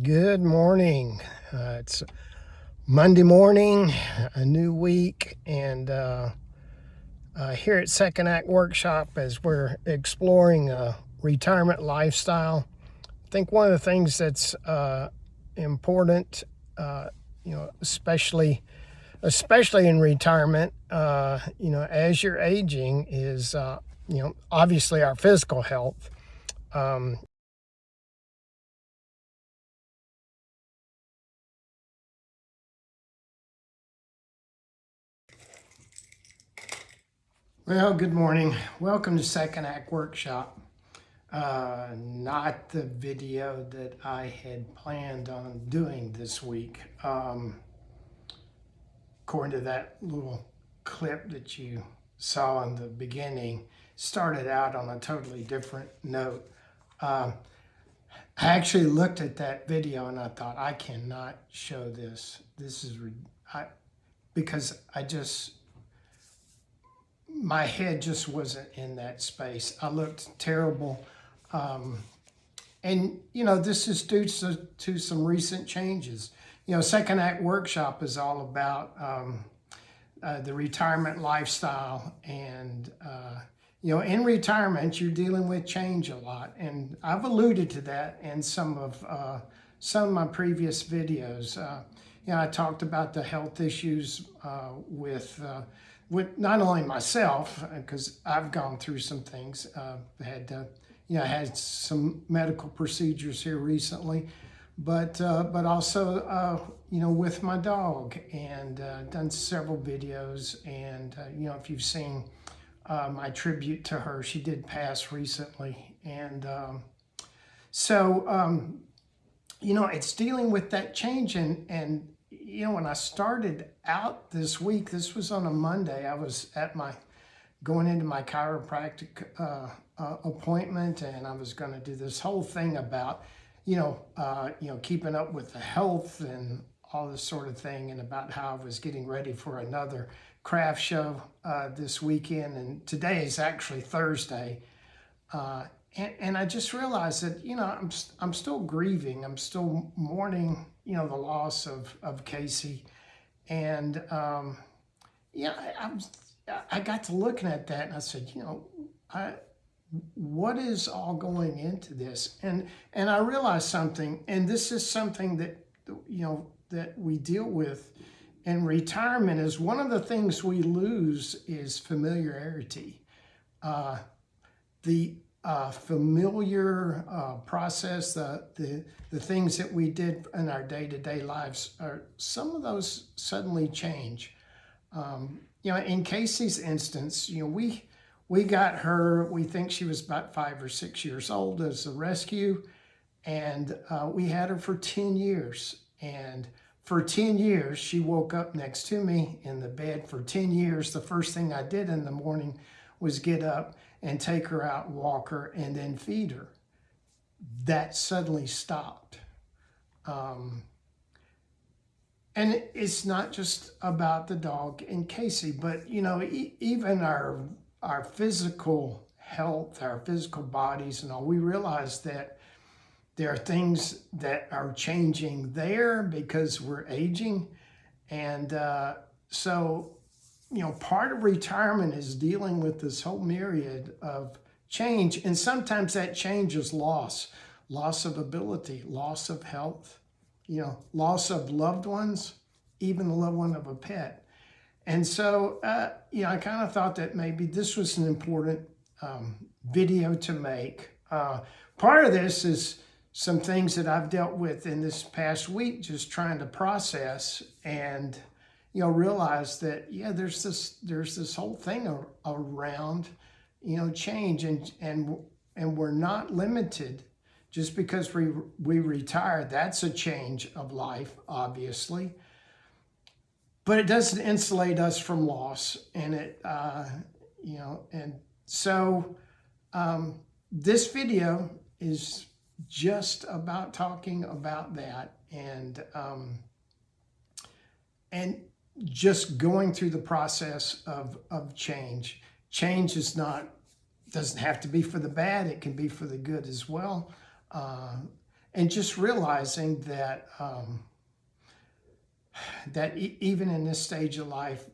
Good morning. It's Monday morning, a new week, and here at Second Act Workshop, as we're exploring a retirement lifestyle, I think one of the things that's important, especially in retirement, as you're aging, is obviously our physical health. Um, Well, good morning. Welcome to Second Act Workshop. Not the video that I had planned on doing this week. According to that little clip that you saw in the beginning, started out on a totally different note. I actually looked at that video and I thought, I cannot show this. Because my head just wasn't in that space. I looked terrible. And, this is due to some recent changes. Second Act Workshop is all about the retirement lifestyle. And, in retirement, you're dealing with change a lot. And I've alluded to that in some of my previous videos. I talked about the health issues with not only myself, because I've gone through some things, had some medical procedures here recently, but also with my dog, and done several videos. And if you've seen my tribute to her, she did pass recently, and it's dealing with that change. And when I started out this week, this was on a Monday, I was going into my chiropractic appointment, and I was going to do this whole thing about, keeping up with the health and all this sort of thing, and about how I was getting ready for another craft show this weekend. And today is actually Thursday. And I just realized that, I'm still grieving. I'm still mourning, the loss of Casey. And, I got to looking at that, and I said, what is all going into this? And I realized something, and this is something that, that we deal with in retirement, is one of the things we lose is familiarity. The familiar process, the things that we did in our day-to-day lives, some of those suddenly change. In Casey's instance, we got her, we think she was about 5 or 6 years old, as a rescue, and we had her for 10 years. And for 10 years, she woke up next to me in the bed. For 10 years, the first thing I did in the morning was get up and take her out, walk her, and then feed her. That suddenly stopped. And it's not just about the dog and Casey, but even our physical health, our physical bodies and all, we realize that there are things that are changing there because we're aging. And so part of retirement is dealing with this whole myriad of change. And sometimes that change is loss of ability, loss of health, loss of loved ones, even the loved one of a pet. And so, I kind of thought that maybe this was an important video to make. Part of this is some things that I've dealt with in this past week, just trying to process and, realize that, there's this whole thing around, change, and we're not limited. Just because we retire, that's a change of life, obviously. But it doesn't insulate us from loss. And this video is just about talking about that, and just going through the process of change. Change doesn't have to be for the bad, it can be for the good as well. and just realizing that even in this stage of life,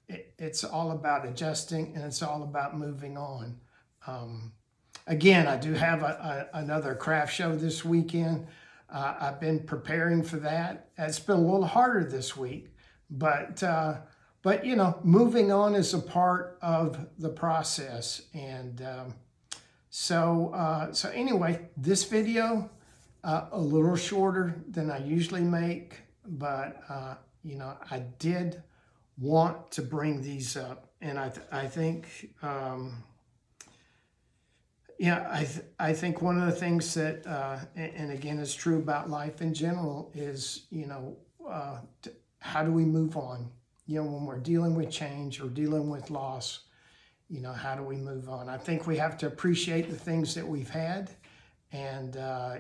it's all about adjusting and it's all about moving on. Again, I do have another craft show this weekend. I've been preparing for that. It's been a little harder this week, but you know, moving on is a part of the process. And so anyway, this video a little shorter than I usually make, but you know, I did want to bring these up, and I think yeah, I think one of the things that and again is true about life in general is, you know, how do we move on? You know, when we're dealing with change or dealing with loss, you know, how do we move on? I think we have to appreciate the things that we've had. And,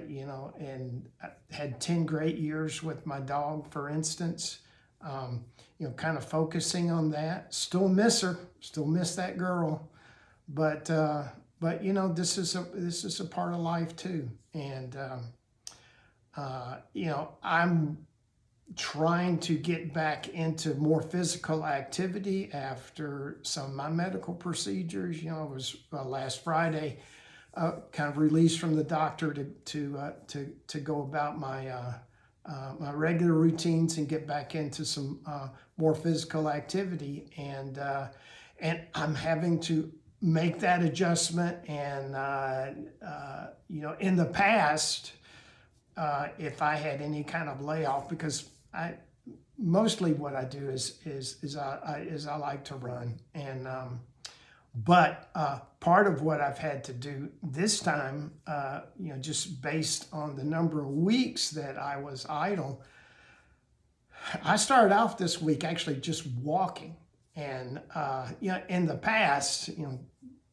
you know, and I had 10 great years with my dog, for instance, you know, kind of focusing on that. Still miss her, still miss that girl. But you know, this is a part of life too. And, you know, I'm trying to get back into more physical activity after some of my medical procedures. You know, it was last Friday, kind of released from the doctor to go about my my regular routines and get back into some more physical activity. And I'm having to make that adjustment. And you know, in the past, if I had any kind of layoff, because mostly what I do is I like to run, and but part of what I've had to do this time, you know, just based on the number of weeks that I was idle, I started off this week actually just walking. And you know, in the past, you know,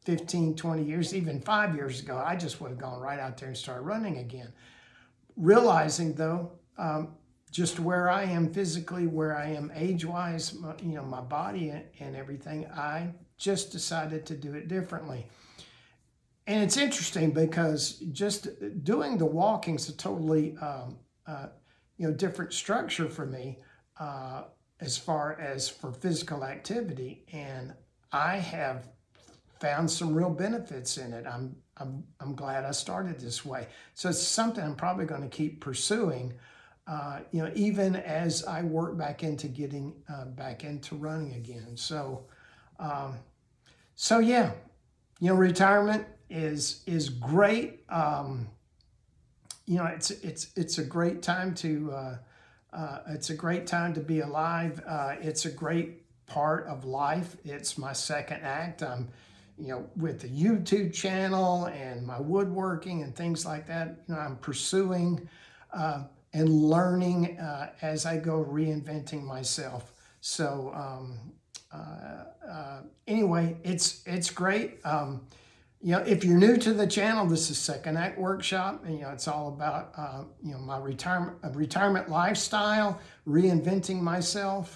15, 20 years, even 5 years ago, I just would have gone right out there and started running again. Realizing though, just where I am physically, where I am age-wise, you know, my body and everything, I just decided to do it differently. And it's interesting because just doing the walking is a totally, you know, different structure for me as far as for physical activity. And I have found some real benefits in it. I'm glad I started this way. So it's something I'm probably going to keep pursuing, you know, even as I work back into getting back into running again. So, so yeah, you know, retirement is great. You know, it's a great time to it's a great time to be alive. It's a great part of life. It's my second act. I'm, you know, with the YouTube channel and my woodworking and things like that, you know, I'm pursuing and learning as I go, reinventing myself. So anyway, it's great. You know, if you're new to the channel, this is Second Act Workshop, and you know, it's all about you know, my retirement lifestyle, reinventing myself.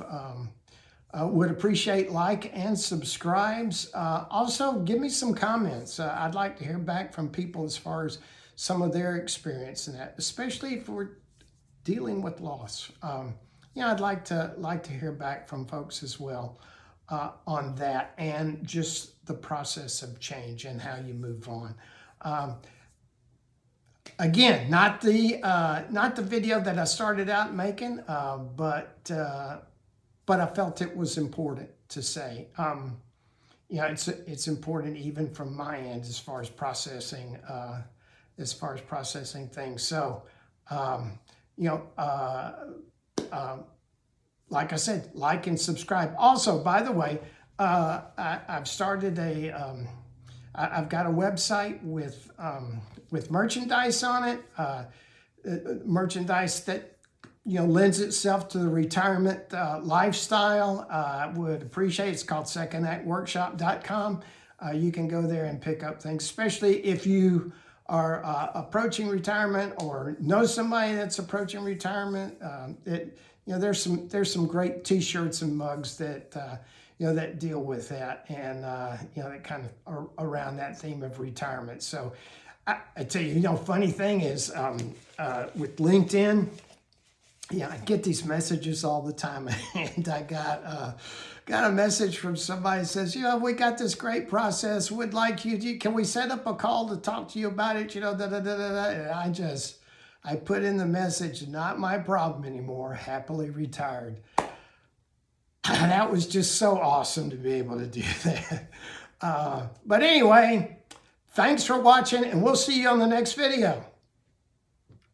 Would appreciate like and subscribes. Also, give me some comments. I'd like to hear back from people as far as some of their experience in that, especially if we're dealing with loss. You know, I'd like to hear back from folks as well on that, and just the process of change and how you move on. Again, not the video that I started out making, but I felt it was important to say. You know, it's important even from my end as far as processing things. So, you know, like I said, like and subscribe. Also, by the way, I've started I've got a website with merchandise on it, merchandise that, you know, lends itself to the retirement lifestyle. I would appreciate it. It's called secondactworkshop.com. You can go there and pick up things, especially if you are approaching retirement or know somebody that's approaching retirement. You know, there's some great T-shirts and mugs that you know, that deal with that, and you know, that kind of are around that theme of retirement. So I tell you, funny thing is with LinkedIn, yeah, I get these messages all the time, and I got a message from somebody that says, we got this great process. Would like you, can we set up a call to talk to you about it? Da da da da da. And I put in the message, not my problem anymore, happily retired. That was just so awesome to be able to do that. But anyway, thanks for watching, and we'll see you on the next video.